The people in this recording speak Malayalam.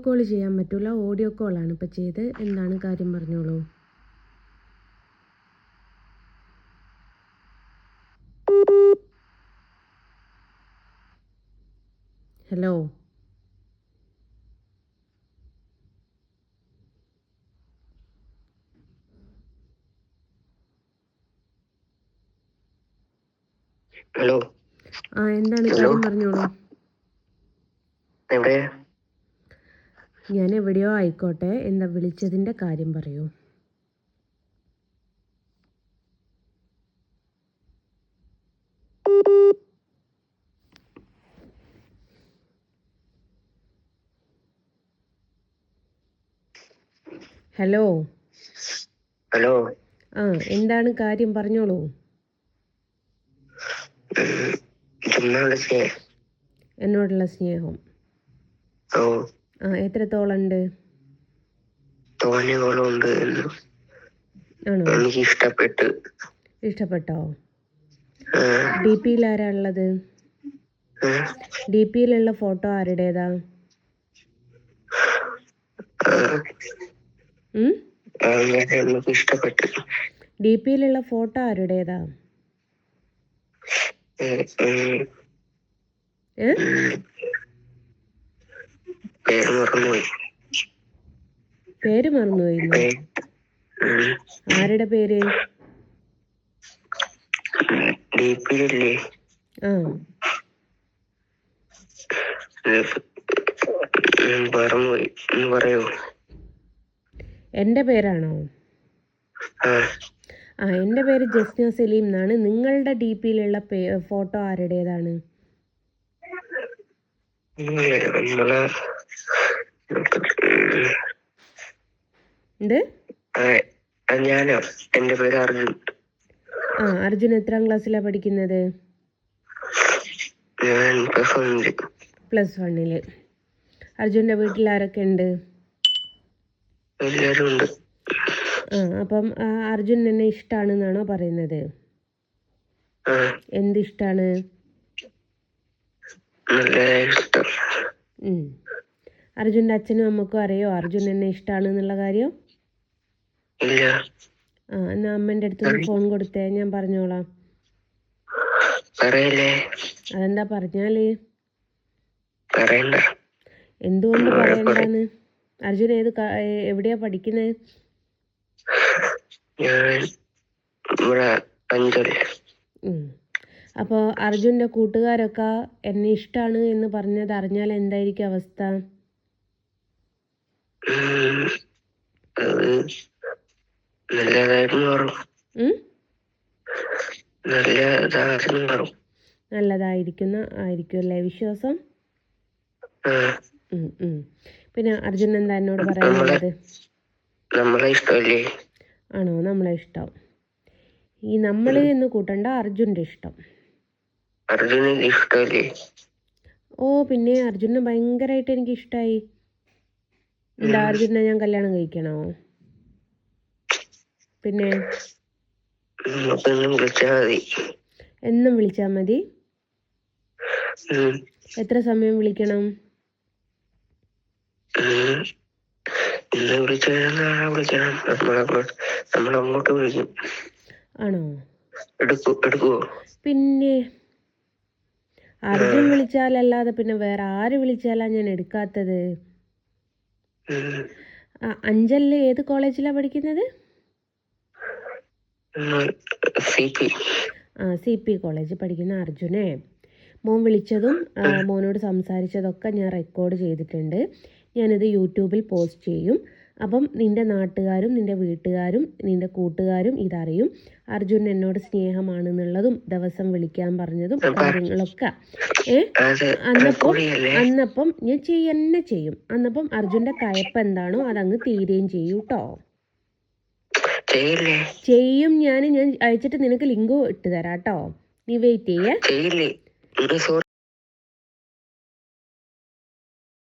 കോൾ ചെയ്യാൻ പറ്റില്ല, ഓഡിയോ കോളാണ് ഇപ്പോൾ ചെയ്ത്. എന്താണ് കാര്യം പറഞ്ഞോളൂ. ഹലോ. ഹലോ. എന്താണ് കാര്യം പറഞ്ഞോളൂ. എവിടെ? ഞാൻ എവിടെയോ ആയിക്കോട്ടെ, എന്താ വിളിച്ചതിൻ്റെ കാര്യം പറയൂ. ഹലോ. ഹലോ. എന്താണ് കാര്യം പറഞ്ഞോളൂ. എന്നോടുള്ള സ്നേഹം എത്രത്തോളുണ്ട്? തോന്നികളുണ്ട്. ആണോ? എനിക്ക് ഇഷ്ടപ്പെട്ടോ? ഡി പിയിൽ ആരാ ഉള്ളത്? ഡി പിയിലുള്ള ഫോട്ടോ ആരുടേതാ? ഇഷ്ടപ്പെട്ടു. ഡി പിയിലുള്ള ഫോട്ടോ ആരുടേതാ? പേര് മറന്നുപോയി. ആരുടെ പേര്? എൻ്റെ പേരാണോ? എൻ്റെ പേര് ജസ്ന സലീം എന്നാണ്. നിങ്ങളുടെ ഡി പിയിലുള്ള ഫോട്ടോ ആരുടേതാണ്? ഞാനോ? എൻ്റെ പേര് അർജുൻ. അർജുൻ എത്രാം ക്ലാസ്സിലാണ് പഠിക്കുന്നത്? +1. അർജുൻ്റെ വീട്ടിൽ ആരൊക്കെ ഉണ്ട്? എല്ലാവരും ഉണ്ട്. അപ്പം അർജുൻ എന്നെ ഇഷ്ടമാണെന്നാണോ പറയുന്നത്? എന്തിഷ്ടാണ്? അർജുൻ്റെ അച്ഛനും അമ്മക്കും അറിയോ അർജുൻ എന്നെ ഇഷ്ടമാണെന്നുള്ള കാര്യം? എന്നാ അമ്മേൻ്റെ അടുത്തൊന്ന് ഫോൺ കൊടുത്തേ, ഞാൻ പറഞ്ഞോളാം. അതെന്താ പറഞ്ഞാല്? എന്തുകൊണ്ട് പറയണ്ടെന്ന്? അർജുൻ എവിടെയാ പഠിക്കുന്നത്? അപ്പോൾ അർജുൻ്റെ കൂട്ടുകാരൊക്കെ എന്നെ ഇഷ്ടമാണ് എന്ന് പറഞ്ഞത് അറിഞ്ഞാൽ എന്തായിരിക്കും അവസ്ഥ? നല്ലതായിരിക്കും അല്ലേ വിശ്വാസം? പിന്നെ അർജുൻ എന്താ എന്നോട് പറയാനുള്ളത്? ആണോ? നമ്മളെ ഇഷ്ടം. ഈ നമ്മള് എന്ന് കൂട്ടണ്ട, അർജുൻ്റെ ഇഷ്ടം. പിന്നെ അർജുനെ ഭയങ്കരമായിട്ട് എനിക്ക് ഇഷ്ടമായി. എന്താ അർജുനെ ഞാൻ കല്യാണം കഴിക്കണോ? പിന്നെ എന്നും വിളിച്ചാൽ മതി? എത്ര സമയം വിളിക്കണം? ആണോ? പിന്നെ അർജുൻ വിളിച്ചാലല്ലാതെ പിന്നെ വേറെ ആര് വിളിച്ചാലാ ഞാൻ എടുക്കാത്തത്? അഞ്ചലില് ഏത് കോളേജിലാണ് പഠിക്കുന്നത്? CP കോളേജിൽ പഠിക്കുന്ന അർജുനെ, മോൻ വിളിച്ചതും മോനോട് സംസാരിച്ചതൊക്കെ ഞാൻ റെക്കോർഡ് ചെയ്തിട്ടുണ്ട്. ഞാനിത് യൂട്യൂബിൽ പോസ്റ്റ് ചെയ്യും. അപ്പം നിൻ്റെ നാട്ടുകാരും നിൻ്റെ വീട്ടുകാരും നിൻ്റെ കൂട്ടുകാരും ഇതറിയും. അർജുൻ എന്നോട് സ്നേഹമാണെന്നുള്ളതും ദിവസം വിളിക്കാൻ പറഞ്ഞതും കാര്യങ്ങളൊക്കെ അന്നപ്പം ഞാൻ തന്നെ ചെയ്യും. അന്നപ്പം അർജുൻ്റെ കയപ്പ് എന്താണോ അതങ്ങ് തീരുകയും ചെയ്യും കേട്ടോ. ചെയ്യും. ഞാൻ അയച്ചിട്ട് നിനക്ക് ലിങ്ക് ഇട്ട് തരാം കേട്ടോ. നീ വെയിറ്റ് ചെയ്യേ.